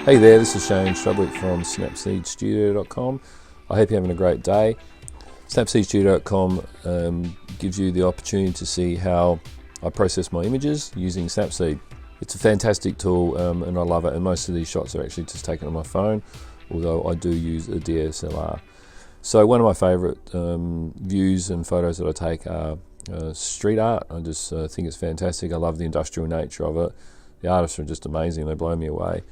Hey there, this is Shane Strubwick from Snapseedstudio.com. I hope you're having a great day. Snapseedstudio.com gives you the opportunity to see how I process my images using Snapseed. It's a fantastic tool and I love it, and most of these shots are actually just taken on my phone, although I do use a DSLR. So one of my favourite views and photos that I take are street art. I just think it's fantastic. I love the industrial nature of it. The artists are just amazing, they blow me away.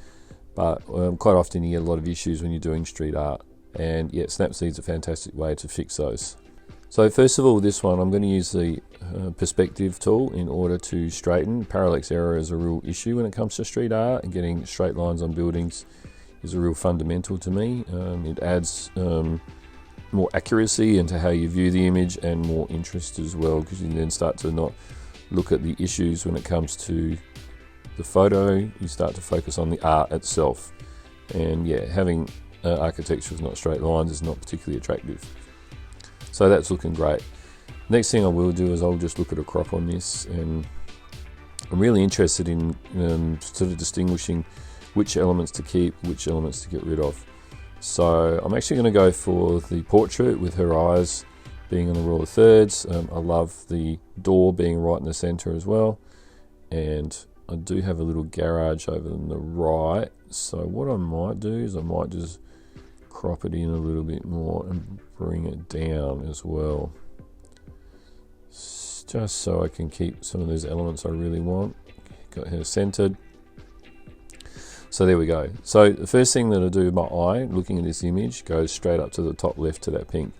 But quite often you get a lot of issues when you're doing street art, and yeah, Snapseed's a fantastic way to fix those. So first of all, this one, I'm going to use the perspective tool in order to straighten. Parallax error is a real issue when it comes to street art, and getting straight lines on buildings is a real fundamental to me. It adds more accuracy into how you view the image and more interest as well, because you then start to not look at the issues when it comes to the photo. You start to focus on the art itself, and yeah, having architecture with not straight lines is not particularly attractive. So that's looking great. Next thing I will do is I'll just look at a crop on this, and I'm really interested in sort of distinguishing which elements to keep, which elements to get rid of. So I'm actually going to go for the portrait with her eyes being on the rule of thirds. I love the door being right in the center as well, and I do have a little garage over on the right, so what I might do is I might just crop it in a little bit more and bring it down as well, just so I can keep some of those elements I really want. Got her centered. So there we go. So the first thing that I do with my eye, looking at this image, goes straight up to the top left to that pink.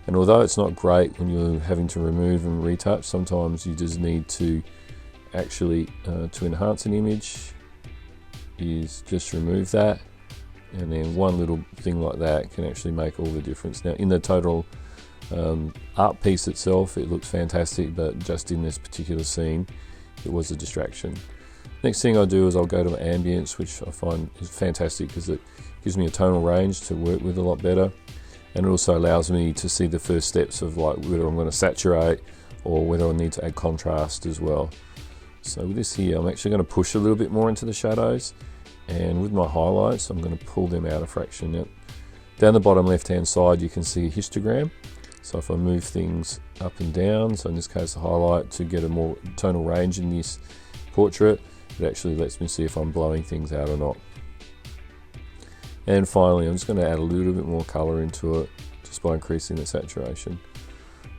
And although it's not great when you're having to remove and retouch, sometimes you just need to actually to enhance an image is just remove that, and then one little thing like that can actually make all the difference. Now in the total art piece itself it looks fantastic, but just in this particular scene it was a distraction. Next thing I'll do is I'll go to ambience, which I find is fantastic because it gives me a tonal range to work with a lot better, and it also allows me to see the first steps of like whether I'm going to saturate or whether I need to add contrast as well. So with this here, I'm actually going to push a little bit more into the shadows, and with my highlights, I'm going to pull them out a fraction. Now, down the bottom left-hand side, you can see a histogram. So if I move things up and down, so in this case the highlight, to get a more tonal range in this portrait, it actually lets me see if I'm blowing things out or not. And finally, I'm just going to add a little bit more color into it, just by increasing the saturation.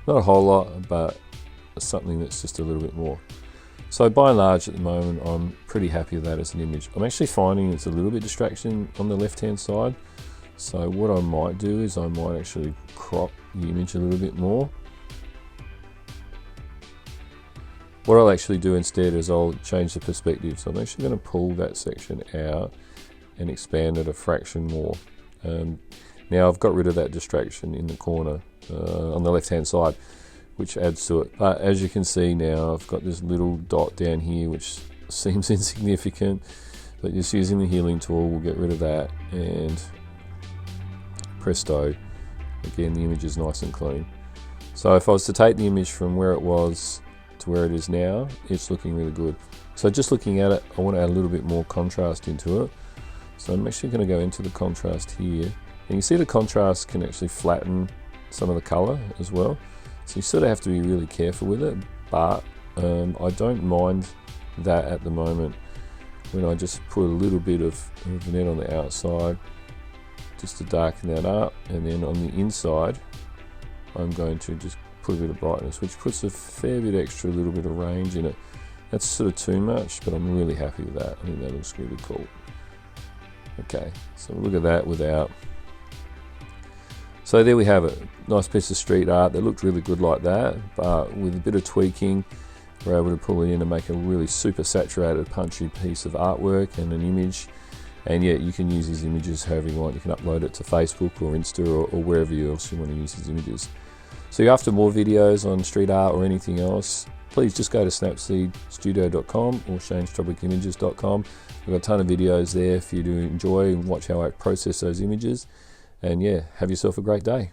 Not a whole lot, but something that's just a little bit more. So by and large at the moment I'm pretty happy with that as an image. I'm actually finding it's a little bit distraction on the left hand side, so what I might do is I might actually crop the image a little bit more. What I'll actually do instead is I'll change the perspective, so I'm actually going to pull that section out and expand it a fraction more. Now I've got rid of that distraction in the corner on the left hand side, which adds to it. But as you can see now, I've got this little dot down here which seems insignificant, but just using the healing tool we'll get rid of that, and presto, again the image is nice and clean. So if I was to take the image from where it was to where it is now, it's looking really good. So just looking at it, I want to add a little bit more contrast into it. So I'm actually going to go into the contrast here, and you see the contrast can actually flatten some of the color as well. So you sort of have to be really careful with it, but I don't mind that at the moment, when I just put a little bit of net on the outside just to darken that up, and then on the inside I'm going to just put a bit of brightness, which puts a fair bit extra, little bit of range in it. That's sort of too much, but I'm really happy with that. I think that looks really cool. Okay, so look at that without. So there we have it, nice piece of street art that looked really good like that, but with a bit of tweaking we're able to pull it in and make a really super saturated punchy piece of artwork and an image. And yeah, you can use these images however you want. You can upload it to Facebook or Insta or wherever else you want to use these images. So you're after more videos on street art or anything else, please just go to snapseedstudio.com or shanestrubwickimages.com. We've got a ton of videos there for you to enjoy and watch how I process those images. And yeah, have yourself a great day.